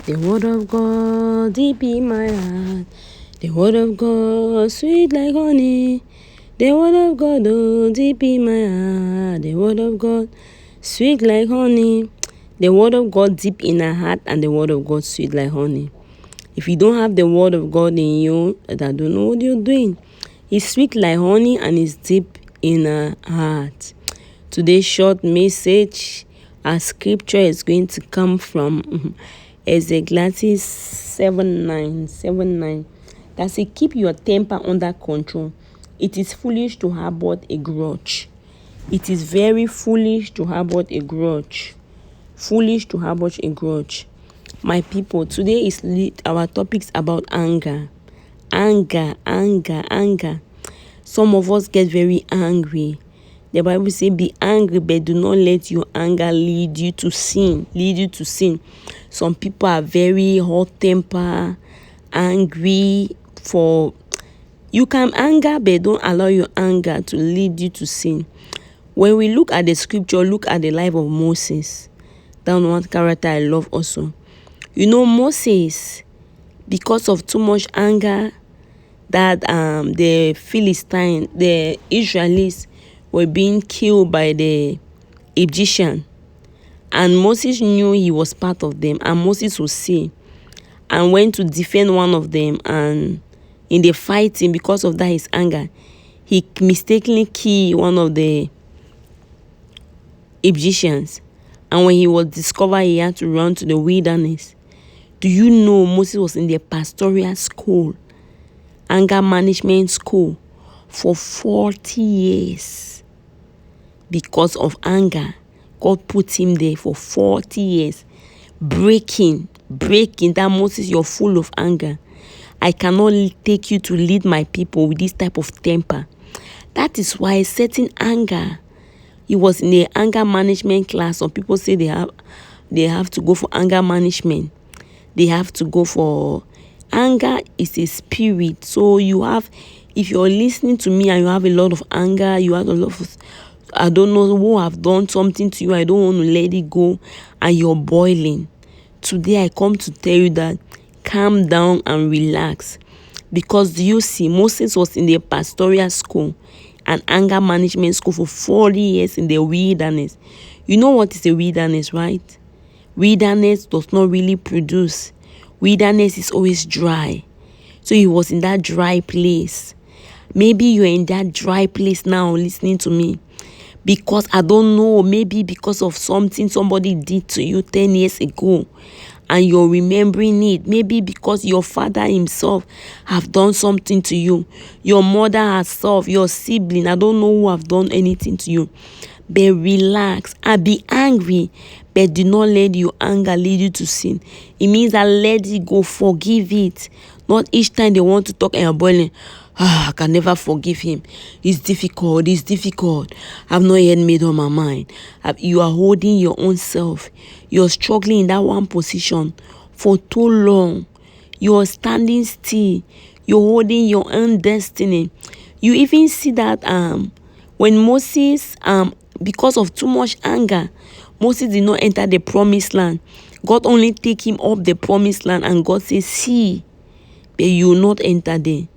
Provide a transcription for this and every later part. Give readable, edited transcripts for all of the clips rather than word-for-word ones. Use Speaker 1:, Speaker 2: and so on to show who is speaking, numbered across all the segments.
Speaker 1: The word of God deep in my heart. The word of God sweet like honey. The word of God deep in my heart. The word of God sweet like honey. The word of God deep in our heart and the word of God sweet like honey. If you don't have the word of God in you, I don't know what you're doing. It's sweet like honey and it's deep in our heart. Today's short message, our scripture is going to come from Ecclesiastes 7:9. That says, keep your temper under control. It is foolish to harbor a grudge. It is very foolish to harbor a grudge. Foolish to harbor a grudge. My people, today is our topics about anger. Anger. Some of us get very angry. The Bible says, be angry, but do not let your anger lead you to sin. Some people are very hot-tempered, angry for... You can anger, but don't allow your anger to lead you to sin. When we look at the scripture, look at the life of Moses. That one character I love also. You know, Moses, because of too much anger, that the Philistines, the Israelites, were being killed by the Egyptian, and Moses knew he was part of them, and Moses was sick and went to defend one of them, and in the fighting, because of that his anger, he mistakenly killed one of the Egyptians, and when he was discovered, he had to run to the wilderness. Do you know Moses was in the pastoral school, anger management school, for 40 years? Because of anger, God put him there for 40 years. Breaking. That Moses, you're full of anger. I cannot take you to lead my people with this type of temper. That is why certain anger. He was in the anger management class. Some people say they have to go for anger management. They have to go for... Anger is a spirit. So you have... If you're listening to me and you have a lot of anger, you have a lot of... I don't know who have done something to you, I don't want to let it go, and you're boiling. Today I come to tell you that calm down and relax. Because do you see, Moses was in the pastoral school and anger management school for 40 years in the wilderness. You know what is a wilderness, right? Wilderness does not really produce. Wilderness is always dry. So he was in that dry place. Maybe you're in that dry place now listening to me. Because I don't know, maybe because of something somebody did to you 10 years ago and you're remembering it. Maybe because your father himself have done something to you. Your mother herself, your sibling, I don't know who have done anything to you. But relax and be angry, but do not let your anger lead you to sin. It means that let it go, forgive it. Not each time they want to talk and you're boiling. I can never forgive him. It's difficult. I've not yet made up my mind. You are holding your own self. You're struggling in that one position for too long. You're standing still. You're holding your own destiny. You even see that when Moses, because of too much anger, Moses did not enter the promised land. God only take him up the promised land, and God says, see, but you will not enter there.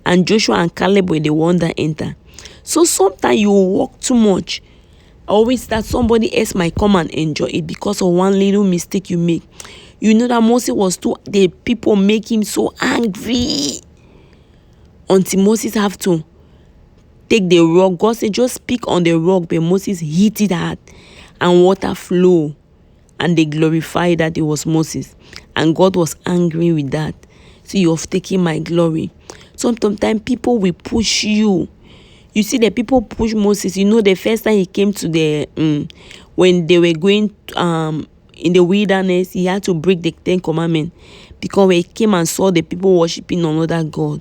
Speaker 1: And Joshua and Caleb were the one that enter. So sometimes you walk too much. Always that somebody else might come and enjoy it because of one little mistake you make. You know that Moses was too... The people make him so angry. Until Moses have to take the rock. God said just speak on the rock. But Moses hit it hard. And water flow. And they glorified that it was Moses. And God was angry with that. So you have taken my glory. Sometimes people will push you. You see the people push Moses. You know the first time he came to the... when they were going in the wilderness, he had to break the 10 commandments. Because when he came and saw the people worshiping another God.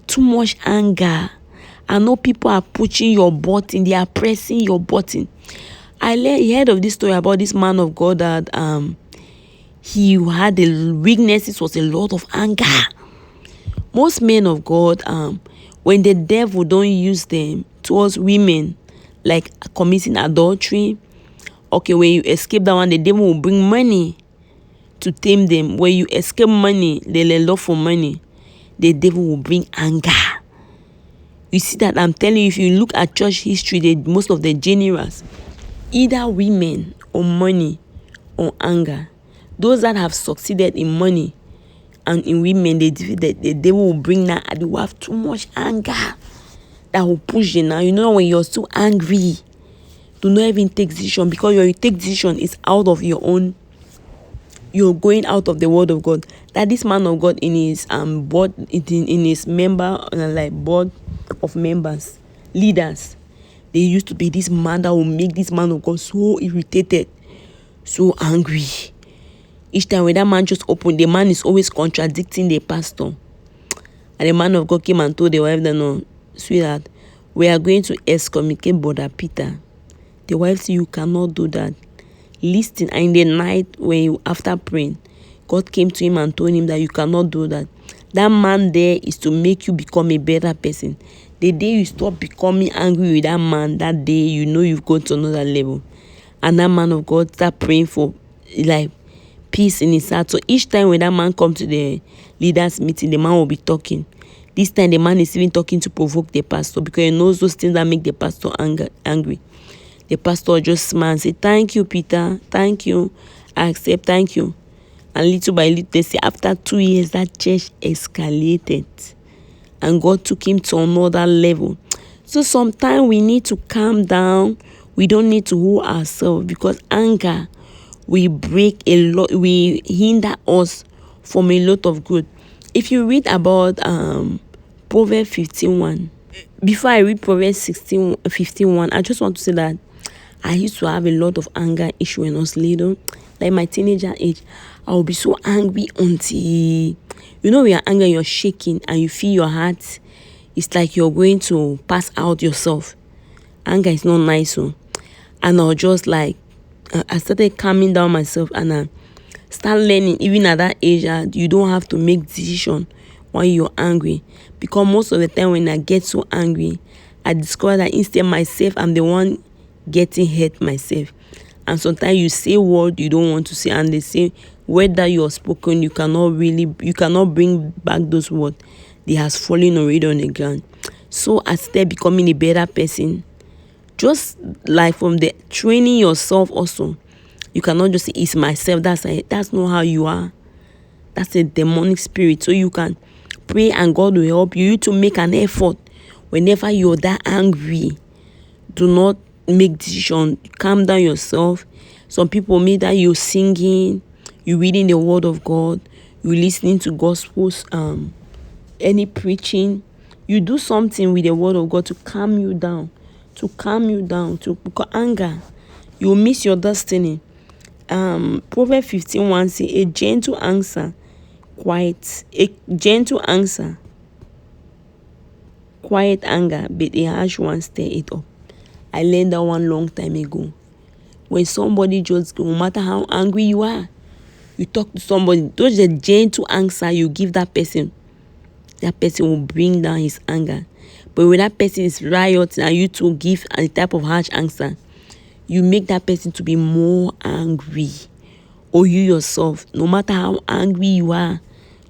Speaker 1: Too much anger. I know people are pushing your button. They are pressing your button. I heard of this story about this man of God that he had the weaknesses was a lot of anger. Most men of God, when the devil don't use them towards women, like committing adultery, okay, when you escape that one, the devil will bring money to tame them. When you escape money, the love for money, the devil will bring anger. You see that? I'm telling you, if you look at church history, most of the generals, either women or money or anger. Those that have succeeded in money and in women, the devil will bring that, and they will have too much anger that will push you. Now, you know, when you're so angry, do not even take decision, because when you take decision, it's out of your own. You're going out of the word of God. That this man of God in his board, in his member, like board of members, leaders, they used to be this man that will make this man of God so irritated, so angry. Each time when that man just opened, the man is always contradicting the pastor. And the man of God came and told the wife that, no, sweetheart, we are going to excommunicate Brother Peter. The wife said, you cannot do that. Listen. And in the night, after praying, God came to him and told him that you cannot do that. That man there is to make you become a better person. The day you stop becoming angry with that man, that day you know you've gone to another level. And that man of God start praying for like peace in his heart. So each time when that man comes to the leaders meeting, the man will be talking. This time the man is even talking to provoke the pastor, because he knows those things that make the pastor angry. The pastor just smiles and say, thank you, Peter. Thank you. I accept. Thank you. And little by little, they say after 2 years, that church escalated. And God took him to another level. So sometimes we need to calm down. We don't need to hold ourselves, because anger will break a lot. We hinder us from a lot of good. If you read about Proverbs 15:1, before I read Proverbs 15:1, I just want to say that I used to have a lot of anger issue when I was little. Like my teenager age, I would be so angry until, you know, when you're angry, you're shaking and you feel your heart. It's like you're going to pass out yourself. Anger is not nice. So. And I was just like, I started calming down myself, and I start learning, even at that age, you don't have to make decision when you're angry. Because most of the time when I get so angry, I discover that instead myself, I'm the one getting hurt myself. And sometimes you say word you don't want to say, and they say word that you have spoken, you cannot bring back those words. They has fallen already on the ground. So I started becoming a better person. Just like from the training yourself also. You cannot just say it's myself. That's not how you are. That's a demonic spirit. So you can pray and God will help you to make an effort. Whenever you're that angry, do not make decision. Calm down yourself. Some people mean that you're singing, you're reading the word of God, you're listening to gospels, any preaching. You do something with the word of God to calm you down. Because anger, you'll miss your destiny. Proverbs 15:1 says, a gentle answer quiet anger, but a harsh one stir it up. I learned that one long time ago. When somebody no matter how angry you are, you talk to somebody, those the gentle answer you give that person will bring down his anger. But when that person is rioting and you to give a type of harsh answer, you make that person to be more angry. Or you yourself, no matter how angry you are,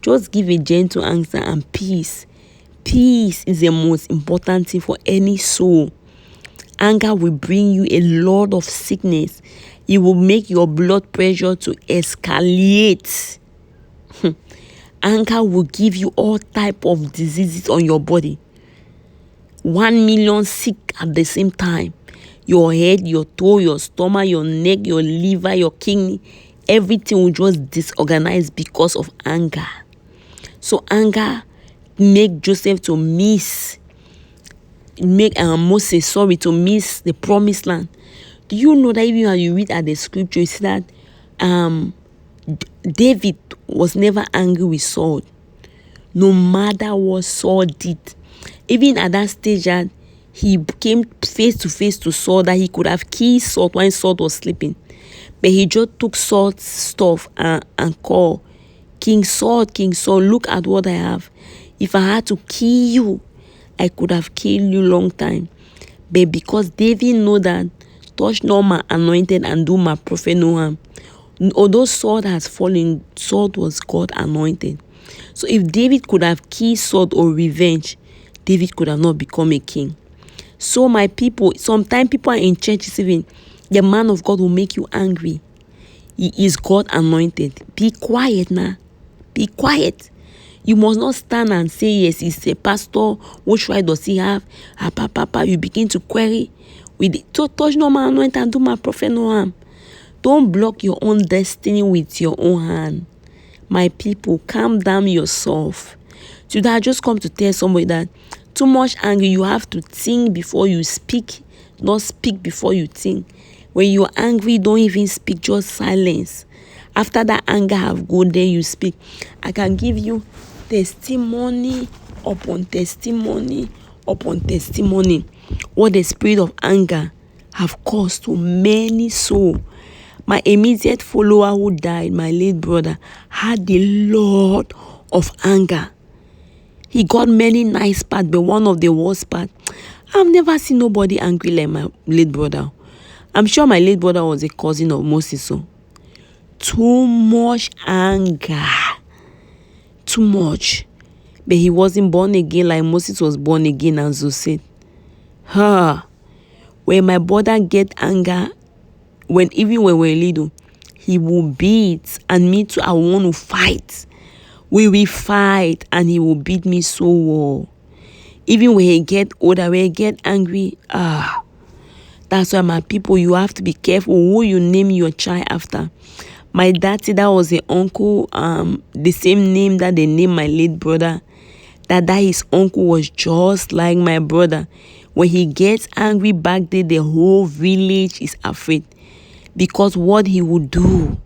Speaker 1: just give a gentle answer and peace. Peace is the most important thing for any soul. Anger will bring you a lot of sickness. It will make your blood pressure to escalate. Anger will give you all type of diseases on your body. 1 million sick at the same time. Your head, your toe, your stomach, your neck, your liver, your kidney, everything will just disorganize because of anger. So anger make Joseph to miss Moses to miss the promised land. Do you know that even when you read at the scripture, you see that David was never angry with Saul, no matter what Saul did. Even at that stage that he came face to face to Saul, that he could have killed Saul when Saul was sleeping, but he just took Saul's stuff and called, King Saul, look at what I have. If I had to kill you, I could have killed you long time. But because David know that touch not my anointed and do my prophet no harm, Although Saul has fallen, Saul was God anointed. So if David could have killed Saul or revenge, David could have not become a king. So my people, sometimes people are in churches, even the man of God will make you angry. He is God anointed. Be quiet now. Be quiet. You must not stand and say, yes, he's a pastor. What right does he have? You begin to query. Touch no man anointed and do my prophet no harm. Don't block your own destiny with your own hand. My people, calm down yourself. Today, I just come to tell somebody that too much anger, you have to think before you speak, not speak before you think. When you're angry, don't even speak, just silence. After that anger have gone, then you speak. I can give you testimony upon testimony upon testimony what the spirit of anger have caused to many souls. My immediate follower who died, my late brother, had a lot of anger. He got many nice parts, but one of the worst parts, I've never seen nobody angry like my late brother. I'm sure my late brother was a cousin of Moses. So too much anger. Too much. But he wasn't born again like Moses was born again, as you said. When my brother get anger, even when we're little, he will beat, and me too, I want to fight. We will fight, and he will beat me so well. Even when he get older, when he get angry, that's why my people, you have to be careful who you name your child after. My daddy, that was the uncle, the same name that they named my late brother. That his uncle was just like my brother. When he gets angry back there, the whole village is afraid. Because what he would do,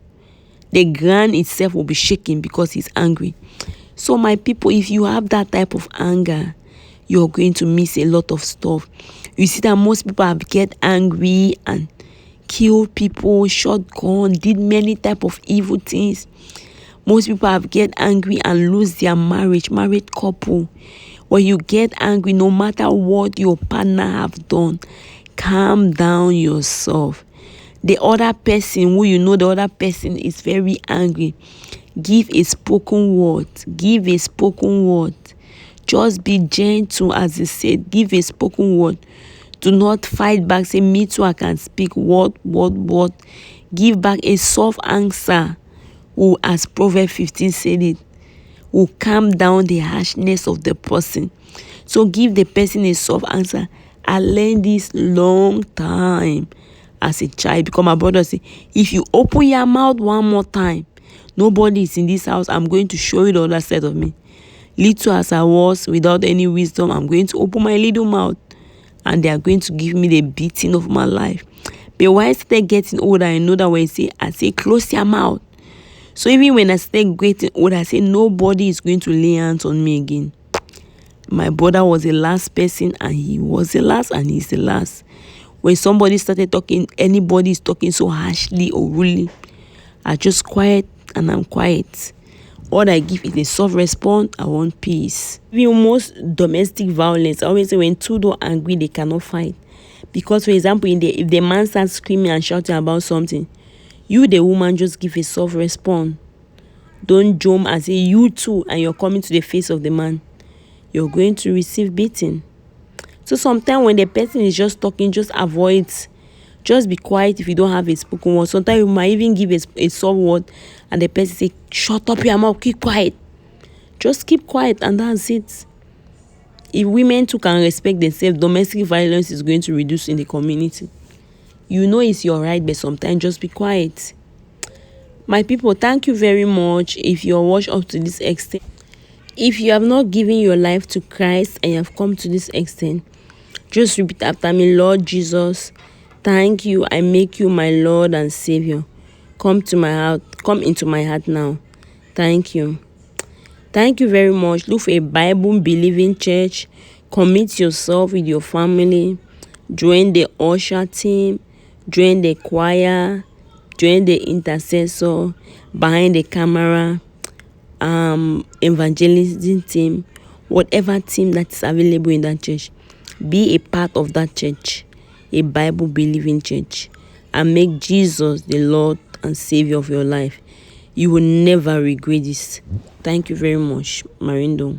Speaker 1: the ground itself will be shaking because he's angry. So my people, if you have that type of anger, you're going to miss a lot of stuff. You see that most people have get angry and kill people, shot gun, did many type of evil things. Most people have get angry and lose their married couple. When you get angry, no matter what your partner have done, calm down yourself. The other person who you know the other person is very angry, give a spoken word. Give a spoken word. Just be gentle, as I said. Give a spoken word. Do not fight back. Say, me too, I can speak. What? Give back a soft answer. Who, as Proverbs 15 said it, will calm down the harshness of the person. So give the person a soft answer. I learned this long time as a child, because my brother said, if you open your mouth one more time, nobody is in this house, I'm going to show you the other side of me. Little as I was, without any wisdom, I'm going to open my little mouth, and they are going to give me the beating of my life. But when I start getting older, I know that when I say close your mouth. So even when I start getting older, I say nobody is going to lay hands on me again. My brother was the last person, and he was the last, and he's the last. When somebody started talking, anybody is talking so harshly or rudely, I just quiet, and I'm quiet. All I give is a soft response. I want peace. Even most domestic violence, I always say when two don't agree, they cannot fight. Because, for example, if the man starts screaming and shouting about something, you, the woman, just give a soft response. Don't jump and say you too, and you're coming to the face of the man. You're going to receive beating. So sometimes when the person is just talking, just avoid. Just be quiet if you don't have a spoken word. Sometimes you might even give a soft word, and the person say, shut up your mouth, keep quiet. Just keep quiet, and that's it. If women too can respect themselves, domestic violence is going to reduce in the community. You know it's your right, but sometimes just be quiet. My people, thank you very much if you watched up to this extent. If you have not given your life to Christ and you have come to this extent, just repeat after me. Lord Jesus, thank you. I make you my Lord and Savior. Come to my heart. Come into my heart now. Thank you. Thank you very much. Look for a Bible-believing church. Commit yourself with your family. Join the usher team. Join the choir. Join the intercessor. Behind the camera. Evangelism team. Whatever team that is available in that church. Be a part of that church. A Bible-believing church. And make Jesus the Lord and Savior of your life. You will never regret this. Thank you very much, Marindo.